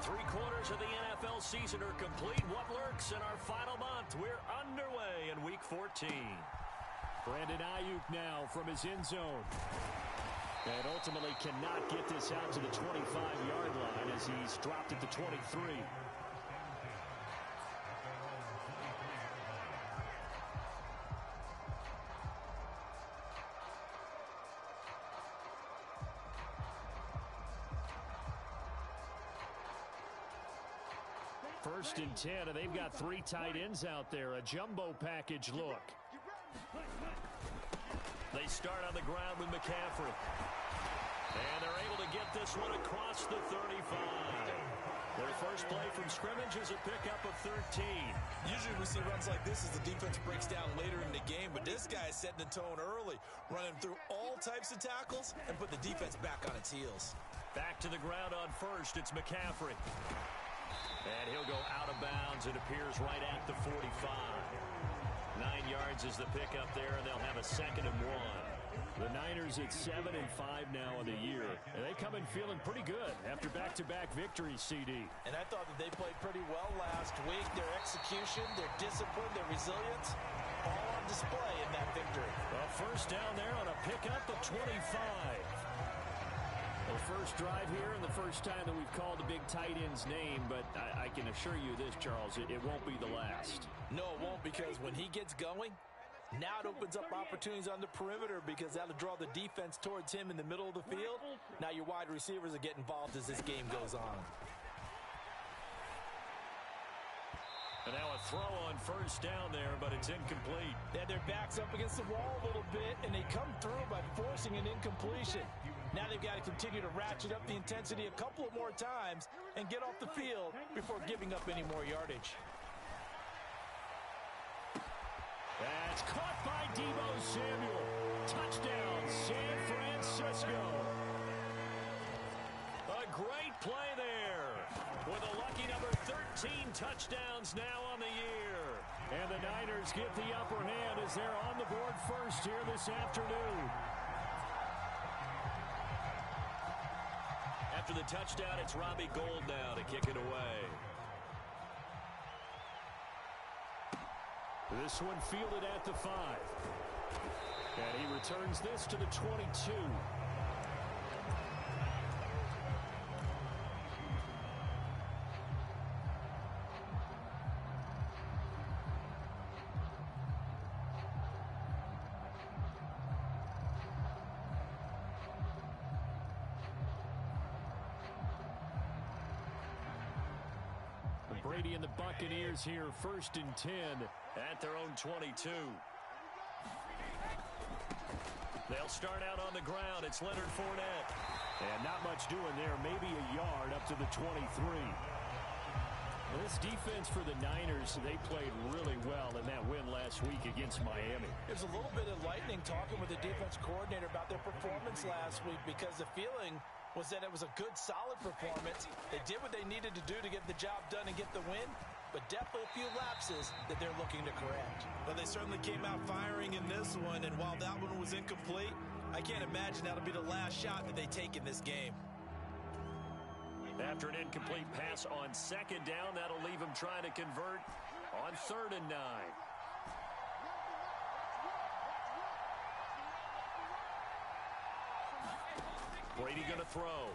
3/4 of the NFL season are complete. What lurks in our final month? We're underway in Week 14. Brandon Ayuk now from his end zone. And ultimately cannot get this out to the 25-yard line as he's dropped at the 23. First and 10, and they've got 3 tight ends out there. A jumbo package look. They start on the ground with McCaffrey. And they're able to get this one across the 35. Their first play from scrimmage is a pickup of 13. Usually we see runs like this as the defense breaks down later in the game, but this guy is setting the tone early, running through all types of tackles and put the defense back on its heels. Back to the ground on first, it's McCaffrey. And he'll go out of bounds. It appears right at the 45. 9 yards is the pickup there, and they'll have a 2nd and 1. The Niners at 7-5 now in the year. And they come in feeling pretty good after back-to-back victories, CD. And I thought that they played pretty well last week. Their execution, their discipline, their resilience, all on display in that victory. Well, first down there on a pickup of 25. Well, first drive here and the first time that we've called a big tight end's name, but I can assure you this, Charles, it won't be the last. No, it won't, because when he gets going, now it opens up opportunities on the perimeter because that'll draw the defense towards him in the middle of the field. Now your wide receivers will get involved as this game goes on. And now a throw on first down there, but it's incomplete. Yeah, their back's up against the wall a little bit, and they come through by forcing an incompletion. Now they've got to continue to ratchet up the intensity a couple of more times and get off the field before giving up any more yardage. That's caught by Deebo Samuel. Touchdown, San Francisco. A great play there with a lucky number 13 touchdowns now on the year. And the Niners get the upper hand as they're on the board first here this afternoon. After the touchdown, it's Robbie Gould now to kick it away. This one fielded at the 5. And he returns this to the 22. Brady and the Buccaneers here, 1st and 10 at their own 22. They'll start out on the ground. It's Leonard Fournette. And not much doing there, maybe a yard up to the 23. Well, this defense for the Niners, they played really well in that win last week against Miami. It was a little bit enlightening talking with the defense coordinator about their performance last week, because the feeling was that it was a good, solid performance. They did what they needed to do to get the job done and get the win, but definitely a few lapses that they're looking to correct. Well, they certainly came out firing in this one, and while that one was incomplete, I can't imagine that'll be the last shot that they take in this game. After an incomplete pass on 2nd down, that'll leave him trying to convert on 3rd and 9. Brady going to throw.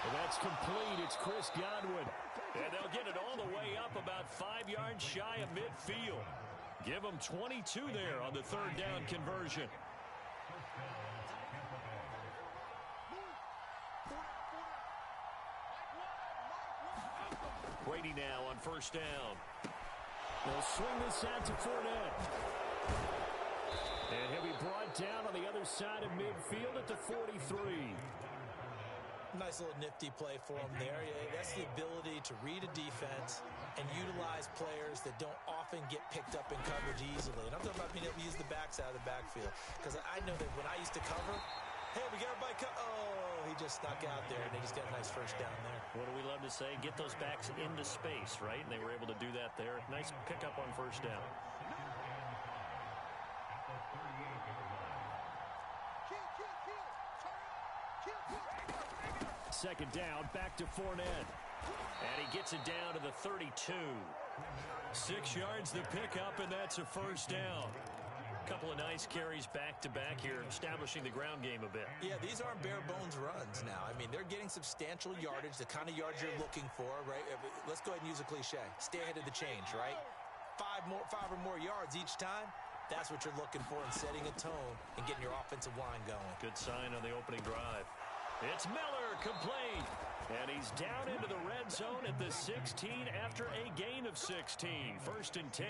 And that's complete. It's Chris Godwin. And they'll get it all the way up about 5 yards shy of midfield. Give them 22 there on the 3rd down conversion. Brady now on 1st down. They'll swing this out to Fournette. And he'll be brought down on the other side of midfield at the 43. Nice little nifty play for him there. That's the ability to read a defense and utilize players that don't often get picked up in coverage easily. And I'm talking about being able to use the backside of the backfield. Because I know that when I used to cover, hey, we got everybody oh, he just snuck out there, and they just got a nice first down there. What do we love to say? Get those backs into space, right? And they were able to do that there. Nice pickup on 1st down. Second down, back to Fournette. And he gets it down to the 32. 6 yards the pickup, and that's a first down. Couple of nice carries back-to-back here, establishing the ground game a bit. Yeah, these aren't bare-bones runs now. I mean, they're getting substantial yardage, the kind of yards you're looking for, right? Let's go ahead and use a cliche. Stay ahead of the change, right? 5 or more yards each time. That's what you're looking for in setting a tone and getting your offensive line going. Good sign on the opening drive. It's Miller, complete. And he's down into the red zone at the 16 after a gain of 16. First and 10.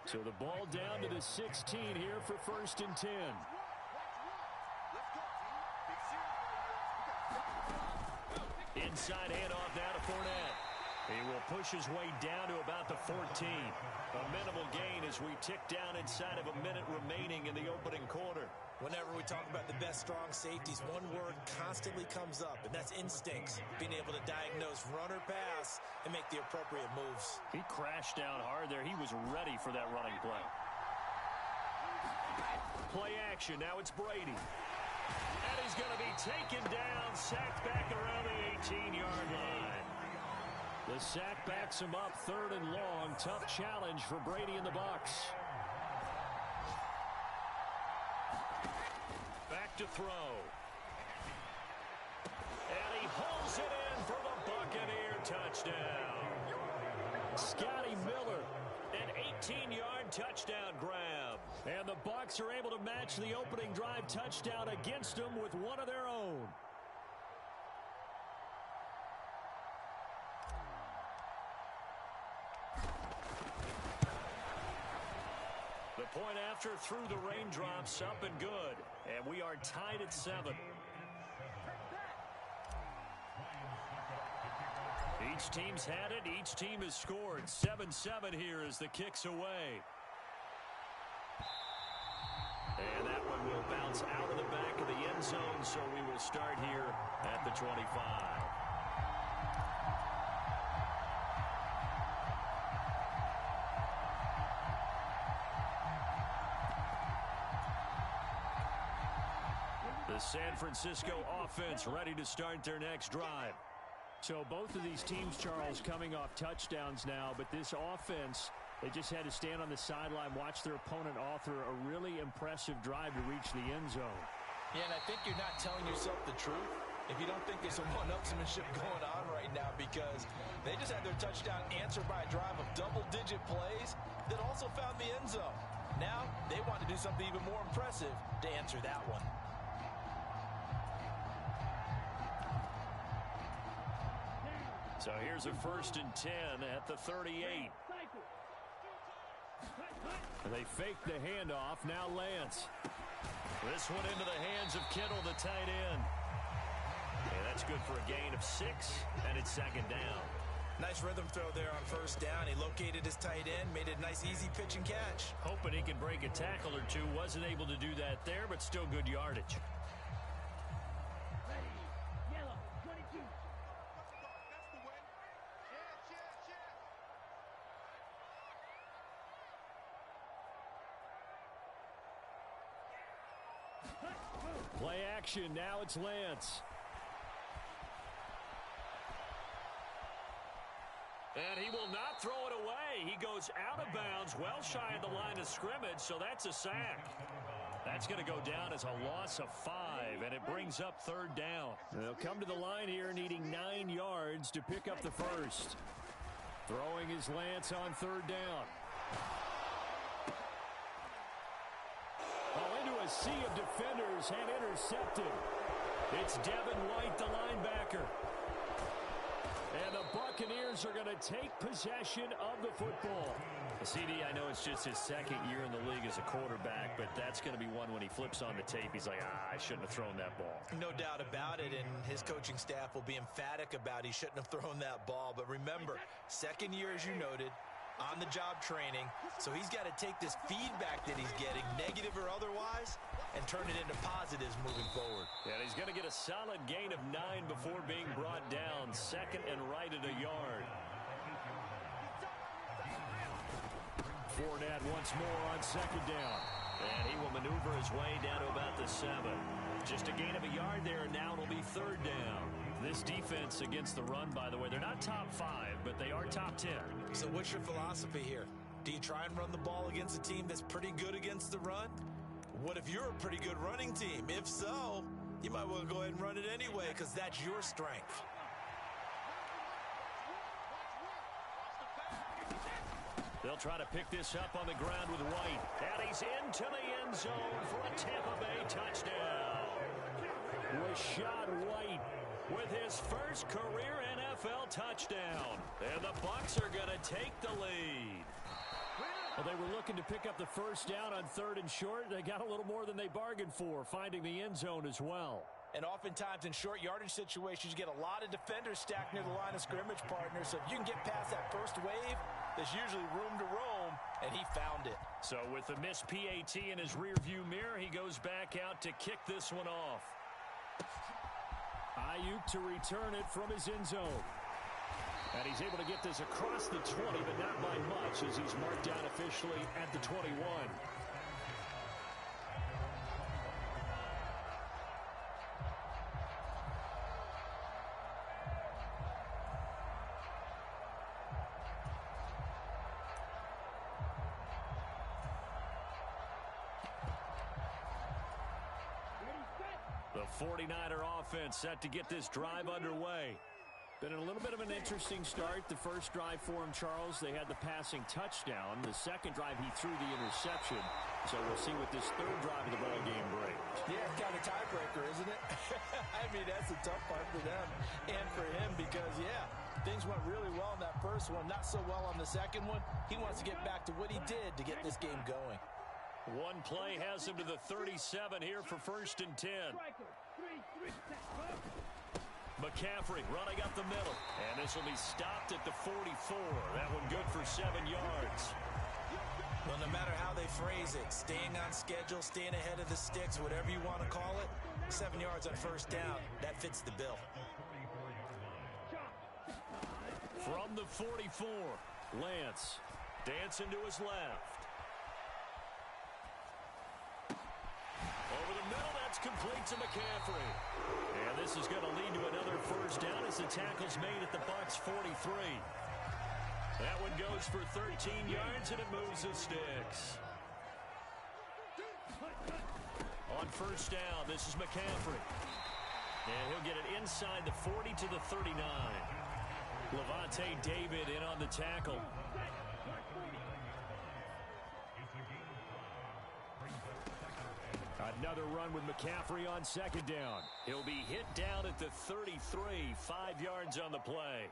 So the ball down to the 16 here for first and 10. Inside handoff now to Fournette. He will push his way down to about the 14. A minimal gain as we tick down inside of a minute remaining in the opening quarter. Whenever we talk about the best strong safeties, one word constantly comes up, and that's instincts. Being able to diagnose run or pass and make the appropriate moves. He crashed down hard there. He was ready for that running play. Play action. Now it's Brady. And he's going to be taken down, sacked back around the 18-yard line. The sack backs him up, third and long. Tough challenge for Brady and the Bucs. Back to throw. And he holds it in for the Buccaneer touchdown. Scotty Miller, an 18-yard touchdown grab. And the Bucs are able to match the opening drive touchdown against them with one of their own. The point after through the raindrops, up and good. And we are tied at 7. Each team's had it. Each team has scored. 7-7 here as the kick's away. And that one will bounce out of the back of the end zone, so we will start here at the 25. The San Francisco offense ready to start their next drive. So both of these teams, Charles, coming off touchdowns now, but this offense, they just had to stand on the sideline, watch their opponent author a really impressive drive to reach the end zone. Yeah, and I think you're not telling yourself the truth if you don't think there's some one-upsmanship going on right now, because they just had their touchdown answered by a drive of double-digit plays that also found the end zone. Now they want to do something even more impressive to answer that one. So here's a first and 10 at the 38. They fake the handoff. Now Lance. This one into the hands of Kittle, the tight end. And that's good for a gain of 6, and it's second down. Nice rhythm throw there on first down. He located his tight end, made it a nice, easy pitch and catch. Hoping he could break a tackle or two. Wasn't able to do that there, but still good yardage. Play action. Now it's Lance. And he will not throw it away. He goes out of bounds, well shy of the line of scrimmage, so that's a sack. That's going to go down as a loss of 5, and it brings up third down. They'll come to the line here needing 9 yards to pick up the first. Throwing is Lance on third down. Into a sea of defenders and intercepted. It's Devin White, the linebacker. And the Buccaneers are going to take possession of the football. CD, I know it's just his second year in the league as a quarterback, but that's going to be one when he flips on the tape. He's like, I shouldn't have thrown that ball. No doubt about it, and his coaching staff will be emphatic about he shouldn't have thrown that ball. But remember, second year, as you noted, on-the-job training, so he's got to take this feedback that he's getting, negative or otherwise, and turn it into positives moving forward. And he's going to get a solid gain of 9 before being brought down. Second and right at a yard. Fournette once more on second down. And he will he'll maneuver his way down to about the 7. Just a gain of a yard there, and now it'll be 3rd down. This defense against the run, by the way, they're not top 5, but they are top 10. So what's your philosophy here? Do you try and run the ball against a team that's pretty good against the run? What if you're a pretty good running team? If so, you might want to go ahead and run it anyway because that's your strength. They'll try to pick this up on the ground with White. And he's into the end zone for a Tampa Bay touchdown. Rashad White with his first career NFL touchdown. And the Bucs are going to take the lead. Well, they were looking to pick up the first down on 3rd and short. They got a little more than they bargained for, finding the end zone as well. And oftentimes in short yardage situations, you get a lot of defenders stacked near the line of scrimmage, partner. So if you can get past that first wave, there's usually room to roam, and he found it. So with the missed PAT in his rearview mirror, he goes back out to kick this one off. Ayuk to return it from his end zone. And he's able to get this across the 20, but not by much as he's marked down officially at the 21. The 49er offense set to get this drive underway. Been a little bit of an interesting start. The first drive for him, Charles, they had the passing touchdown. The second drive, he threw the interception. So we'll see what this 3rd drive of the ball game brings. Yeah, it's kind of a tiebreaker, isn't it? I mean, that's the tough part for them and for him because, yeah, things went really well in that first one, not so well on the second one. He wants to get back to what he did to get this game going. One play has him to the 37 here for 1st and 10. McCaffrey running up the middle. And this will be stopped at the 44. That one good for 7 yards. Well, no matter how they phrase it, staying on schedule, staying ahead of the sticks, whatever you want to call it, 7 yards on 1st down, that fits the bill. From the 44, Lance dancing to his left. Over the middle, that's complete to McCaffrey. And this is going to lead to another 1st down as the tackle's made at the Bucs 43. That one goes for 13 yards, and it moves the sticks. On 1st down, this is McCaffrey. And he'll get it inside the 40 to the 39. Levante David in on the tackle. Another run with McCaffrey on 2nd down. He'll be hit down at the 33, 5 yards on the play.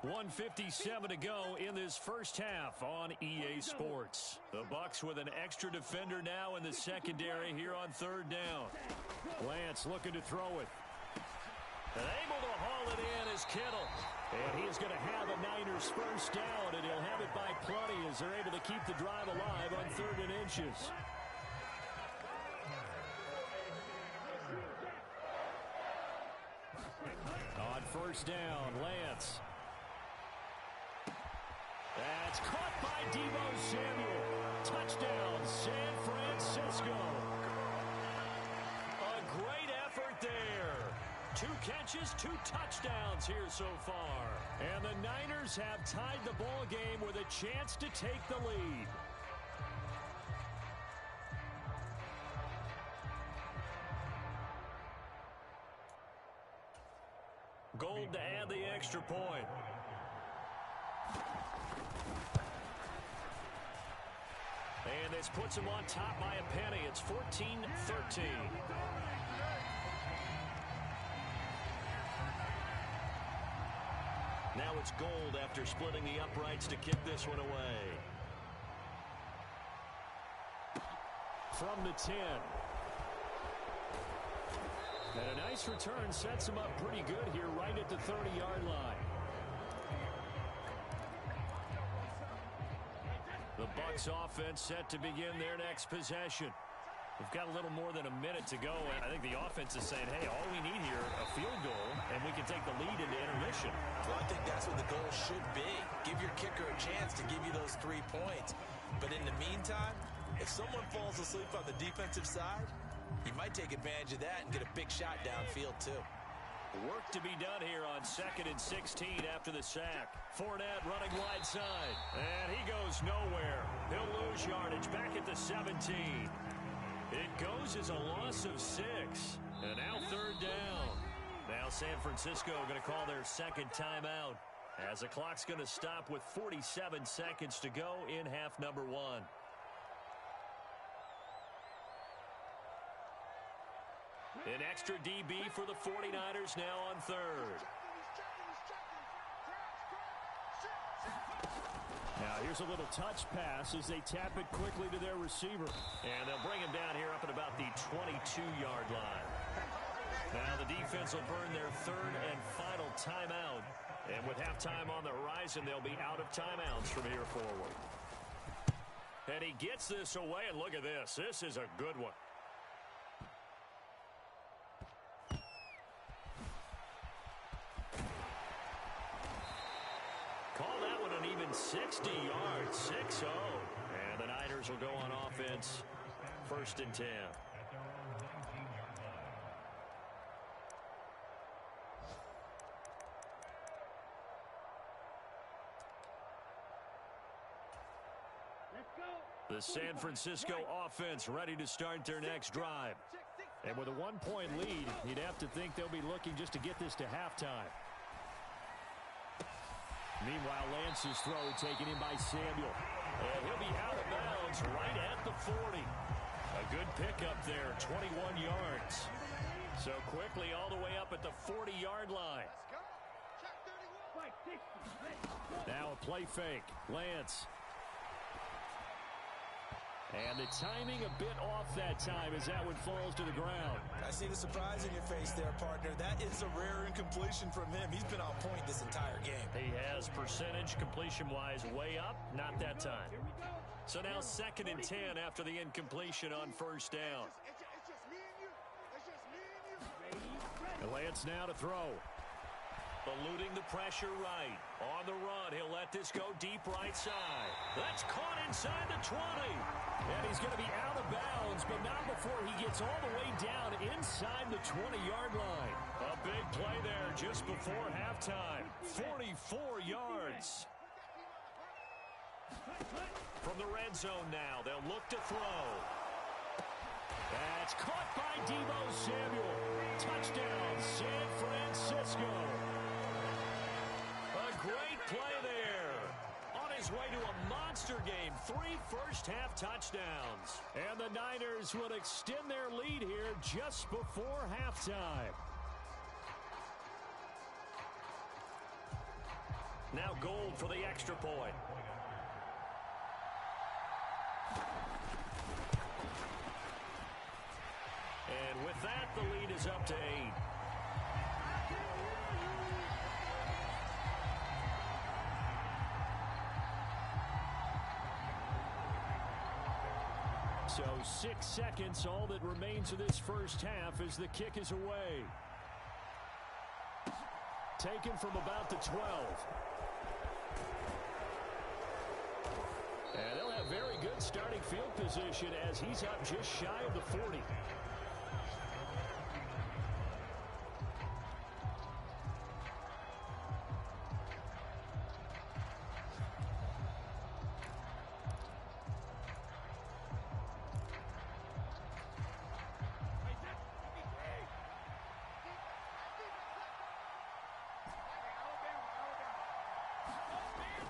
1:57 to go in this first half on EA Sports. The Bucs with an extra defender now in the secondary here on 3rd down. Lance looking to throw it. And able to haul it in is Kittle. And he is going to have a Niners 1st down, and he'll have it by plenty as they're able to keep the drive alive on 3rd and inches. On 1st down, Lance. That's caught by Deebo Samuel. Touchdown, San Francisco. A great effort there. 2 catches, 2 touchdowns here so far. And the Niners have tied the ball game with a chance to take the lead. Gold to add the extra point. And this puts him on top by a penny. It's 14-13. Now it's Gold after splitting the uprights to kick this one away. From the 10. And a nice return sets him up pretty good here right at the 30-yard line. The Bucs offense set to begin their next possession. We've got a little more than a minute to go, and I think the offense is saying, hey, all we need here, a field goal, and we can take the lead into intermission. Well, I think that's what the goal should be. Give your kicker a chance to give you those 3 points. But in the meantime, If someone falls asleep on the defensive side, he might take advantage of that and get a big shot downfield, too. Work to be done here on 2nd and 16 after the sack. Fournette running wide side. And he goes nowhere. He'll lose yardage back at the 17. It goes as a loss of 6. And now 3rd down. Now San Francisco going to call their second timeout, as the clock's going to stop with 47 seconds to go in half number 1. An extra DB for the 49ers now on 3rd. Now here's a little touch pass as they tap it quickly to their receiver. And they'll bring him down here up at about the 22-yard line. Now the defense will burn their 3rd and final timeout. And with halftime on the horizon, they'll be out of timeouts from here forward. And he gets this away, and look at this. This is a good one. Call that one an even 60 yards, 6-0. And the Niners will go on offense, 1st and 10. The San Francisco offense ready to start their next drive. And with a 1-point lead, you'd have to think they'll be looking just to get this to halftime. Meanwhile, Lance's throw taken in by Samuel. And he'll be out of bounds right at the 40. A good pickup there, 21 yards. So quickly all the way up at the 40-yard line. Now a play fake. Lance. And the timing a bit off that time as that one falls to the ground. I see the surprise in your face there, partner. That is a rare incompletion from him. He's been on point this entire game. He has percentage completion-wise way up, not that time. So now 2nd and 10 after the incompletion on 1st down. And Lance now to throw. Eluding the pressure right. On the run, he'll let this go deep right side. That's caught inside the 20. And he's going to be out of bounds, but not before he gets all the way down inside the 20-yard line. A big play there just before halftime. 44 yards. From the red zone now, they'll look to throw. That's caught by Deebo Samuel. Touchdown, San Francisco. Great play there. On his way to a monster game. 3 first-half touchdowns. And the Niners will extend their lead here just before halftime. Now Gold for the extra point. And with that, the lead is up to 8. So 6 seconds, all that remains of this first half as the kick is away. Taken from about the 12. And they'll have very good starting field position as he's up just shy of the 40.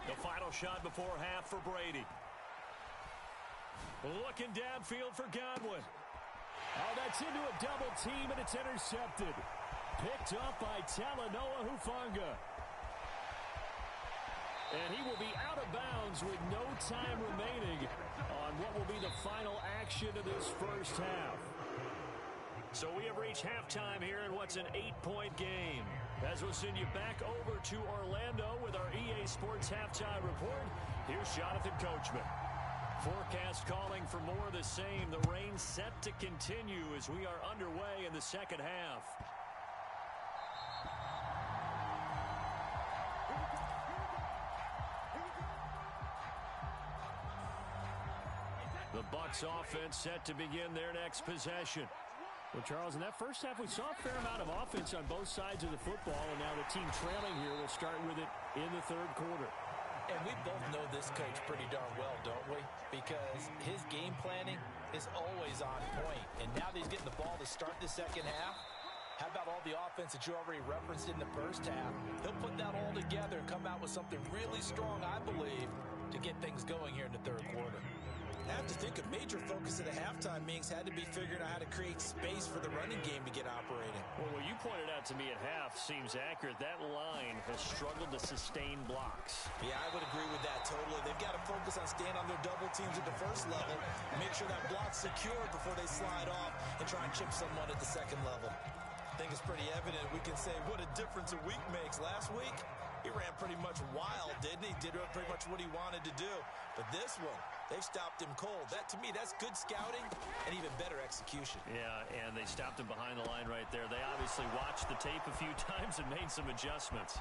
The final shot before half for Brady. Looking downfield for Godwin. Oh, that's into a double team, and it's intercepted. Picked up by Talanoa Hufanga. And he will be out of bounds with no time remaining on what will be the final action of this first half. So we have reached halftime here in what's an 8-point game. As we'll send you back over to Orlando with our EA Sports Halftime Report, here's Jonathan Coachman. Forecast calling for more of the same. The rain set to continue as we are underway in the second half. The Bucs Bucs offense set to begin their next possession. Well, Charles, in that first half, we saw a fair amount of offense on both sides of the football, and now the team trailing here will start with it in the third quarter. And we both know this coach pretty darn well, don't we? Because his game planning is always on point. And now that he's getting the ball to start the second half, how about all the offense that you already referenced in the first half? He'll put that all together and come out with something really strong, I believe, to get things going here in the third quarter. I have to think a major focus at the halftime meetings had to be figuring out how to create space for the running game to get operating. Well, what you pointed out to me at half seems accurate. That line has struggled to sustain blocks. Yeah, I would agree with that totally. They've got to focus on staying on their double teams at the first level, make sure that block's secure before they slide off and try and chip someone at the second level. I think it's pretty evident we can say what a difference a week makes. Last week, he ran pretty much wild, didn't he? Did pretty much what he wanted to do. But this one, they've stopped him cold. That, to me, that's good scouting and even better execution. Yeah, and they stopped him behind the line right there. They obviously watched the tape a few times and made some adjustments.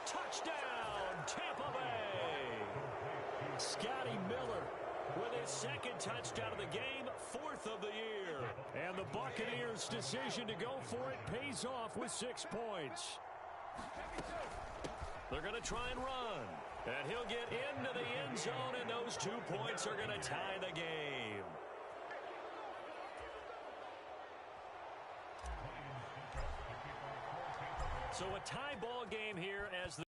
Touchdown, Tampa Bay! Scotty Miller with his second touchdown of the game, fourth of the year. And the Buccaneers' decision to go for it pays off with 6 points. They're going to try and run. And he'll get into the end zone, and those 2 points are going to tie the game. So a tie ball game here as the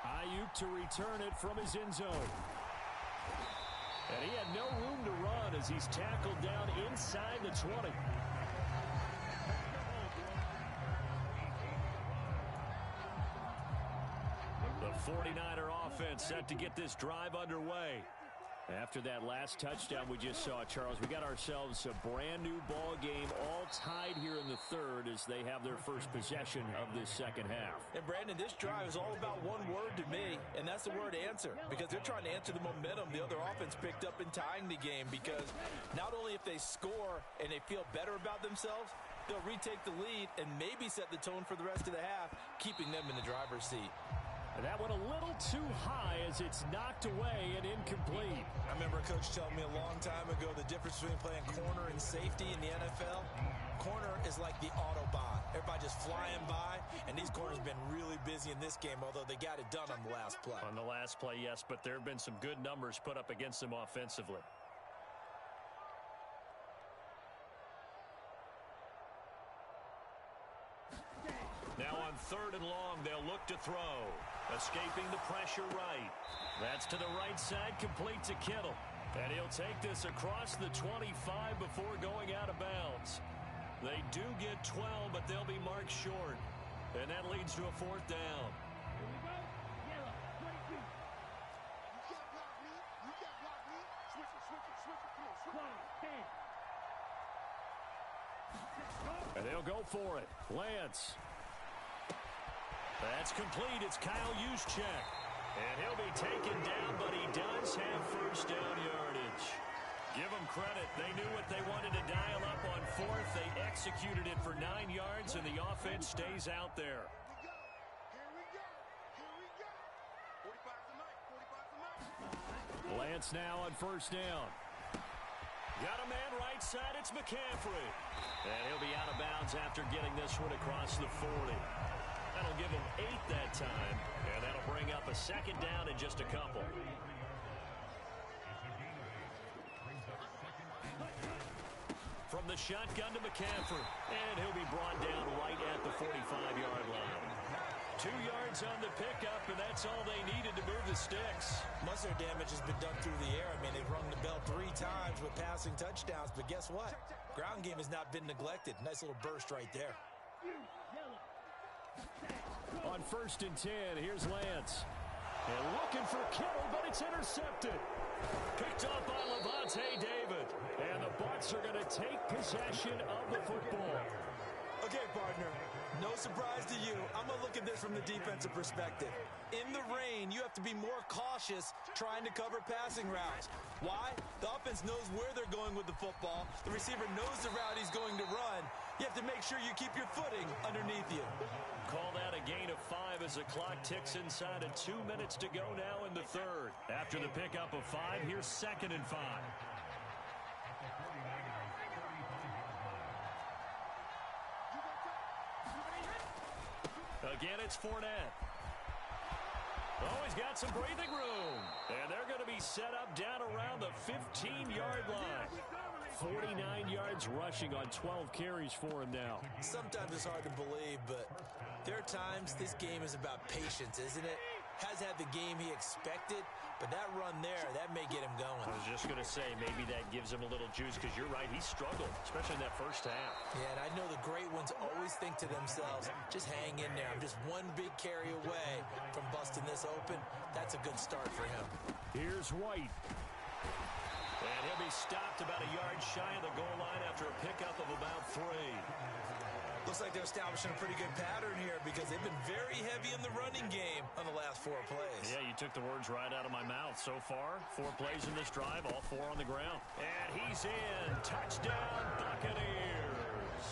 Ayuk to return it from his end zone. And he had no room to run as he's tackled down inside the 20. The 49er offense set to get this drive underway. After that last touchdown we just saw, Charles, we got ourselves a brand new ball game, all tied here in the third as they have their first possession of this second half. And Brandon, this drive is all about one word to me, and that's the word answer, because they're trying to answer the momentum the other offense picked up in tying the game, because not only if they score and they feel better about themselves, they'll retake the lead and maybe set the tone for the rest of the half, keeping them in the driver's seat. And that went a little too high as it's knocked away and incomplete. I remember a coach telling me a long time ago the difference between playing corner and safety in the NFL. Corner is like the Autobahn. Everybody just flying by, and these corners have been really busy in this game, although they got it done on the last play. On the last play, yes, but there have been some good numbers put up against them offensively. Now on third and long, they'll look to throw. Escaping the pressure right. That's to the right side, complete to Kittle. And he'll take this across the 25 before going out of bounds. They do get 12, but they'll be marked short. And that leads to a fourth down. Here we go. Yellow, 22. You got block me. You got block me. Switch it, switch it, switch it. Come on, switch it. 10. And they'll go for it. Lance. That's complete. It's Kyle Juszczyk. And he'll be taken down, but he does have first down yardage. Give them credit. They knew what they wanted to dial up on fourth. They executed it for 9 yards, and the offense stays out there. Here we go. Here we go. 45 tonight. 45 tonight. Lance now on first down. Got a man right side. It's McCaffrey. And he'll be out of bounds after getting this one across the 40. That'll give him 8 that time, and that'll bring up a second down in just a couple. From the shotgun to McCaffrey, and he'll be brought down right at the 45-yard line. 2 yards on the pickup, and that's all they needed to move the sticks. Most of their damage has been done through the air. I mean, they've rung the bell 3 times with passing touchdowns, but guess what? Ground game has not been neglected. Nice little burst right there. On first and 10, here's Lance. And looking for Kittle, but it's intercepted. Picked off by Levante David. And the Bucs are going to take possession of the football. Okay, partner, No surprise to you. I'm going to look at this from the defensive perspective. In the rain, you have to be more cautious trying to cover passing routes. Why? The offense knows where they're going with the football. The receiver knows the route he's going to run. You have to make sure you keep your footing underneath you. Call that a gain of 5 as the clock ticks inside of 2 minutes to go now in the third. After the pickup of 5, here's 2nd and 5. Again, it's Fournette. Oh, he's got some breathing room. And they're going to be set up down around the 15-yard line. 49 yards rushing on 12 carries for him now. Sometimes it's hard to believe, but there are times this game is about patience, isn't it? Has had the game he expected, but that run there, that may get him going. I was just going to say, maybe that gives him a little juice, because you're right, he struggled, especially in that first half. Yeah, and I know the great ones always think to themselves, just hang in there. I'm just one big carry away from busting this open. That's a good start for him. Here's White. And he'll be stopped about a yard shy of the goal line after a pickup of about 3. Looks like they're establishing a pretty good pattern here because they've been very heavy in the running game on the last 4 plays. Yeah, you took the words right out of my mouth. So far, 4 plays in this drive, all 4 on the ground. And he's in. Touchdown, Buccaneers.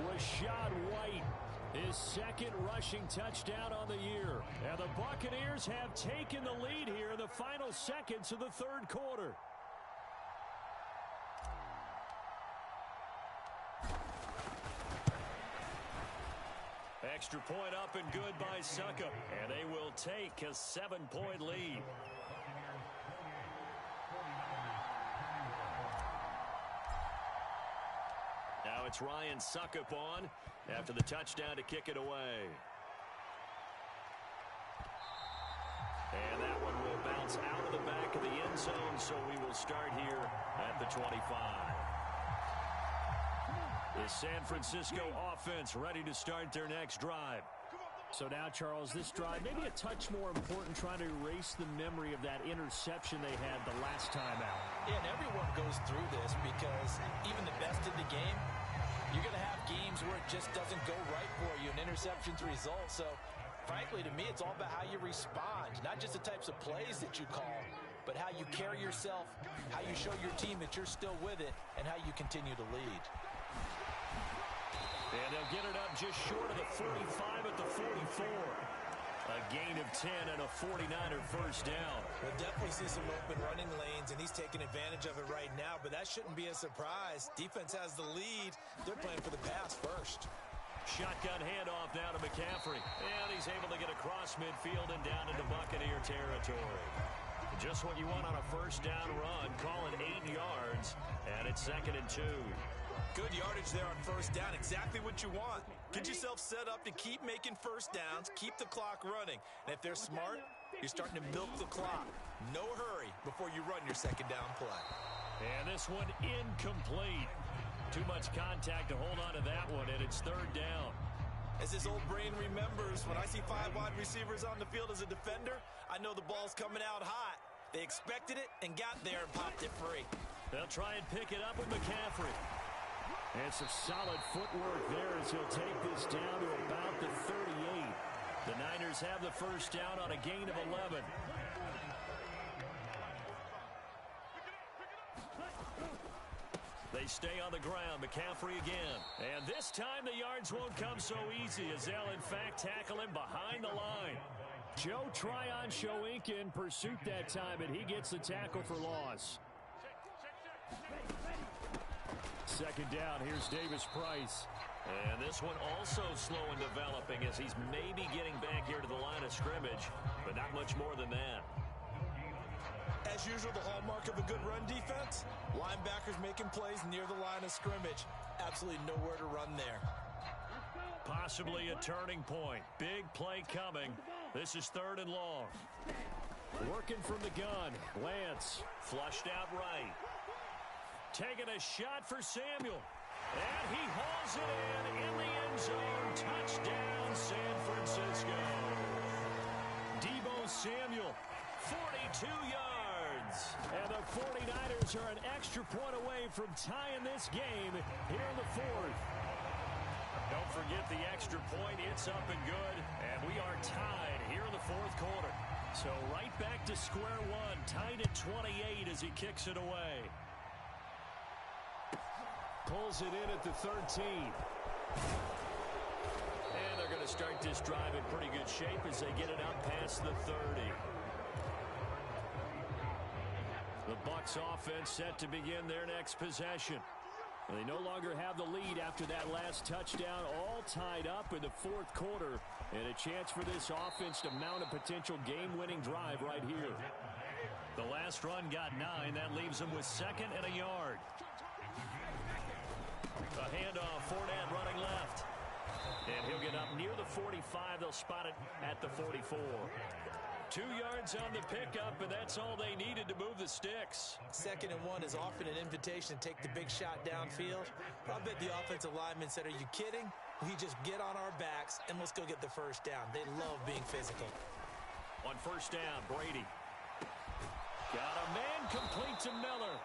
Rashad White, his 2nd rushing touchdown on the year. And the Buccaneers have taken the lead here in the final seconds of the 3rd quarter. Extra point up and good by Suckup. And they will take a 7-point lead. Now it's Ryan Suckup on after the touchdown to kick it away. And that one will bounce out of the back of the end zone, so we will start here at the 25. The San Francisco offense ready to start their next drive. So now, Charles, this drive maybe a touch more important, trying to erase the memory of that interception they had the last time out. Yeah, and everyone goes through this because even the best in the game, you're going to have games where it just doesn't go right for you, and interceptions result. So, frankly, to me, it's all about how you respond, not just the types of plays that you call, but how you carry yourself, how you show your team that you're still with it, and how you continue to lead. And they'll get it up just short of the 45 at the 44. A gain of 10 and a 49er first down. We'll definitely see some open running lanes, and he's taking advantage of it right now, but that shouldn't be a surprise. Defense has the lead. They're playing for the pass first. Shotgun handoff now to McCaffrey. And he's able to get across midfield and down into Buccaneer territory. Just what you want on a first down run. Call it 8 yards, and it's 2nd and 2. Good yardage there on first down. Exactly what you want. Get yourself set up to keep making first downs, keep the clock running. And if they're smart, you're starting to milk the clock. No hurry before you run your 2nd down play. And this one incomplete. Too much contact to hold on to that one, and it's 3rd down. As his old brain remembers, when I see 5 wide receivers on the field as a defender, I know the ball's coming out hot. They expected it and got there and popped it free. They'll try and pick it up with McCaffrey. And some solid footwork there as he'll take this down to about the 38. The Niners have the first down on a gain of 11. They stay on the ground. McCaffrey again. And this time the yards won't come so easy as they'll in fact tackle him behind the line. Joe Tryon-Shoyinka in pursuit that time, and he gets the tackle for loss. 2nd down, here's Davis Price. And this one also slow in developing as he's maybe getting back here to the line of scrimmage, but not much more than that. As usual, the hallmark of a good run defense, linebackers making plays near the line of scrimmage. Absolutely nowhere to run there. Possibly a turning point. Big play coming. This is 3rd and long. Working from the gun. Lance flushed out right. Taking a shot for Samuel. And he hauls it in the end zone. Touchdown, San Francisco. Deebo Samuel, 42 yards. And the 49ers are an extra point away from tying this game here in the 4th. Don't can't forget the extra point. It's up and good, and we are tied here in the fourth quarter. So right back to square one, tied at 28 as he kicks it away. Pulls it in at the 13. And they're going to start this drive in pretty good shape as they get it up past the 30. The Bucs offense set to begin their next possession. They no longer have the lead after that last touchdown, all tied up in the fourth quarter, and a chance for this offense to mount a potential game-winning drive right here. The last run got 9. That leaves them with 2nd and a yard. A handoff, Fournette running left. And he'll get up near the 45. They'll spot it at the 44. 2 yards on the pickup, and that's all they needed to move the sticks. 2nd and 1 is often an invitation to take the big shot downfield. But I bet the offensive linemen said, are you kidding? We just get on our backs, and let's go get the first down. They love being physical. On first down, Brady. Got a man complete to Miller.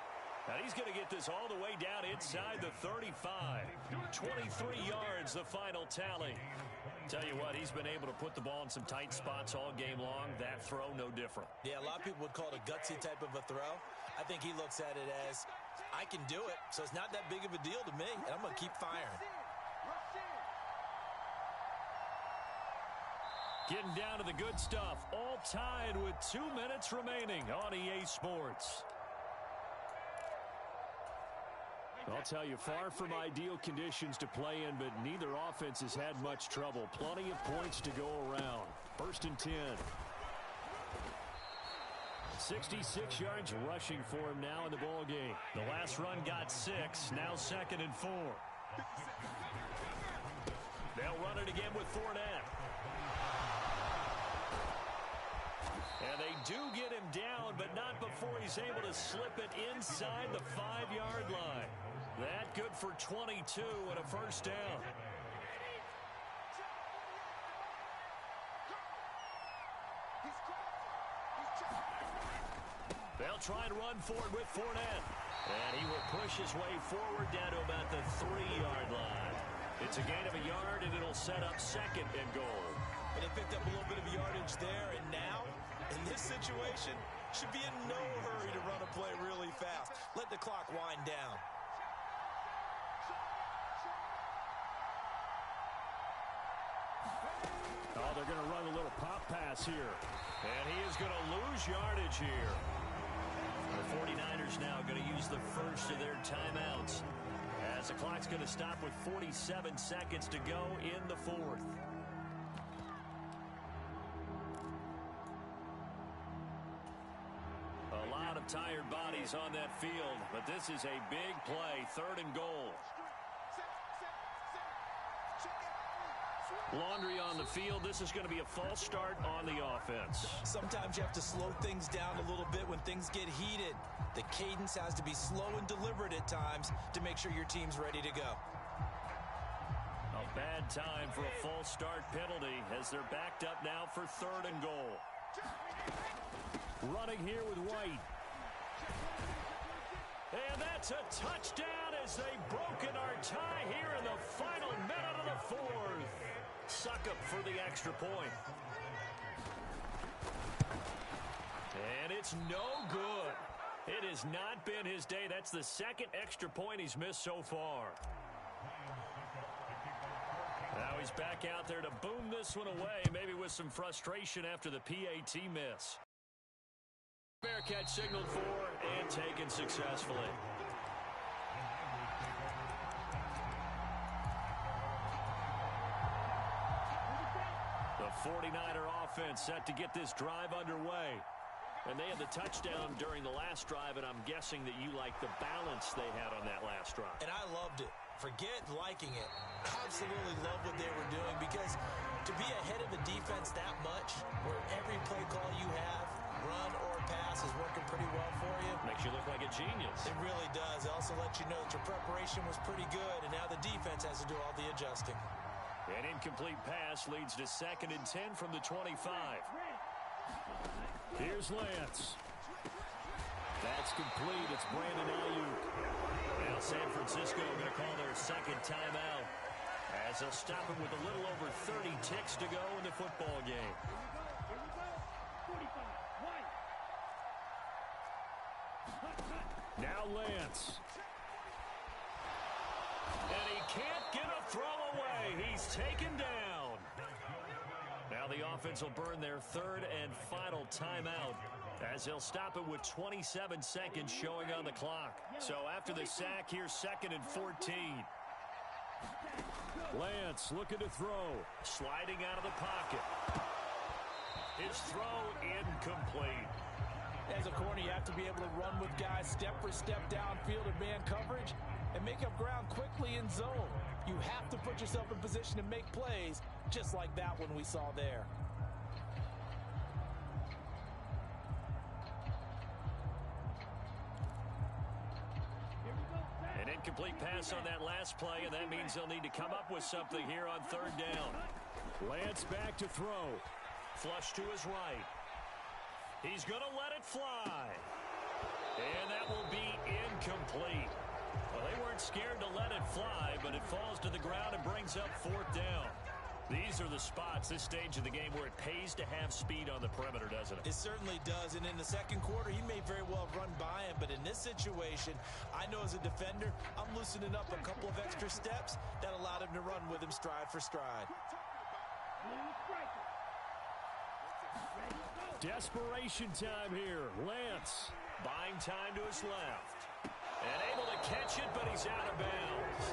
Now he's going to get this all the way down inside the 35. 23 yards, the final tally. Tell you what, he's been able to put the ball in some tight spots all game long. That throw, no different. Yeah, a lot of people would call it a gutsy type of a throw. I think he looks at it as, I can do it, so it's not that big of a deal to me, and I'm going to keep firing. Getting down to the good stuff. All tied with 2 minutes remaining on EA Sports. I'll tell you, far from ideal conditions to play in, but neither offense has had much trouble. Plenty of points to go around. 1st and 10. 66 yards rushing for him now in the ball game. The last run got 6. Now 2nd and 4. They'll run it again with Fournette. And they do get him down, but not before he's able to slip it inside the 5-yard line. That good for 22 and a first down. They'll try and run for it with Fournette. And he will push his way forward down to about the 3-yard line. It's a gain of a yard, and it'll set up 2nd and goal. And they picked up a little bit of yardage there, and now, in this situation, should be in no hurry to run a play really fast. Let the clock wind down. Oh, they're going to run a little pop pass here. And he is going to lose yardage here. The 49ers now going to use the first of their timeouts, as the clock's going to stop with 47 seconds to go in the fourth. A lot of tired bodies on that field, but this is a big play, 3rd and goal. Laundry on the field. This is going to be a false start on the offense. Sometimes you have to slow things down a little bit when things get heated. The cadence has to be slow and deliberate at times to make sure your team's ready to go. A bad time for a false start penalty as they're backed up now for 3rd and goal. Running here with White. And that's a touchdown as they've broken our tie here in the final minute of the fourth. Succop for the extra point. And it's no good. It has not been his day. That's the 2nd extra point he's missed so far. Now he's back out there to boom this one away, maybe with some frustration after the PAT miss. Bearcat signaled for and taken successfully. The 49er offense set to get this drive underway. And they had the touchdown during the last drive, and I'm guessing that you like the balance they had on that last drive. And I loved it. Forget liking it. Absolutely love what they were doing, because to be ahead of the defense that much, where every play call you have, run or pass, is working pretty well for you. Makes you look like a genius. It really does. It also lets you know that your preparation was pretty good, and now the defense has to do all the adjusting. An incomplete pass leads to 2nd and 10 from the 25. Here's Lance. That's complete. It's Brandon Ayuk. Now San Francisco going to call their 2nd timeout as they'll stop him with a little over 30 ticks to go in the football game. Here we go. 45. White. Now Lance. And he can't get a throw away. He's taken down. Now the offense will burn their third and final timeout as they'll stop it with 27 seconds showing on the clock. So after the sack, here's 2nd and 14. Lance looking to throw. Sliding out of the pocket. His throw incomplete. As a corner, you have to be able to run with guys step for step downfield in man coverage and make up ground quickly in zone. You have to put yourself in position to make plays, just like that one we saw there. An incomplete pass on that last play, and that means they'll need to come up with something here on 3rd down. Lance back to throw. Flush to his right. He's going to let it fly. And that will be incomplete. Well, they weren't scared to let it fly, but it falls to the ground and brings up 4th down. These are the spots, this stage of the game, where it pays to have speed on the perimeter, doesn't it? It certainly does, and in the second quarter, he may very well run by him, but in this situation, I know as a defender, I'm loosening up a couple of extra steps that allowed him to run with him stride for stride. Desperation time here. Lance. Buying time to his left. And able to catch it, but he's out of bounds.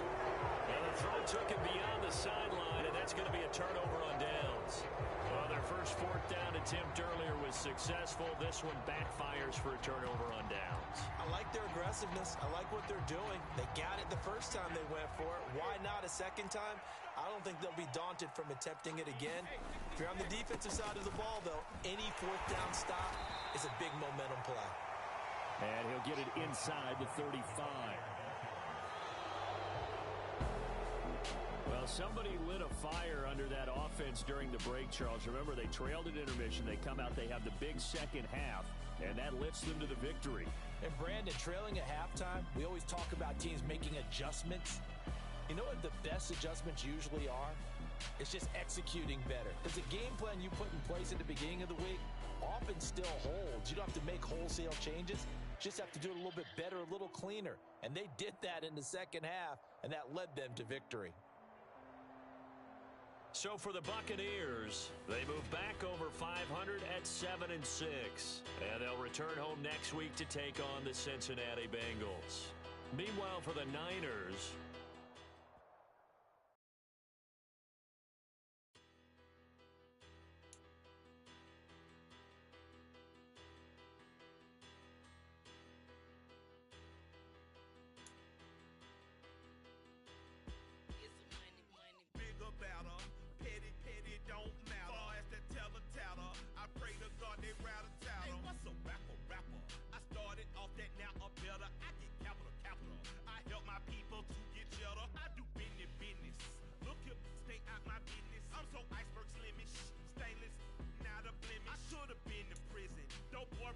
And the throw took him beyond the sideline, and that's going to be a turnover on downs. Well, their first 4th down attempt earlier was successful. This one backfires for a turnover on downs. I like their aggressiveness. I like what they're doing. They got it the first time they went for it. Why not a second time? I don't think they'll be daunted from attempting it again. If you're on the defensive side of the ball, though, any 4th down stop is a big momentum play. And he'll get it inside the 35. Well, somebody lit a fire under that offense during the break, Charles. Remember, they trailed at intermission. They come out, they have the big second half, and that lifts them to the victory. And Brandon, trailing at halftime, we always talk about teams making adjustments. You know what the best adjustments usually are? It's just executing better. Because the game plan you put in place at the beginning of the week often still holds. You don't have to make wholesale changes. Just have to do it a little bit better, a little cleaner. And they did that in the second half, and that led them to victory. So for the Buccaneers, they move back over 500 at 7-6. And they'll return home next week to take on the Cincinnati Bengals. Meanwhile, for the Niners,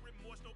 remorse, no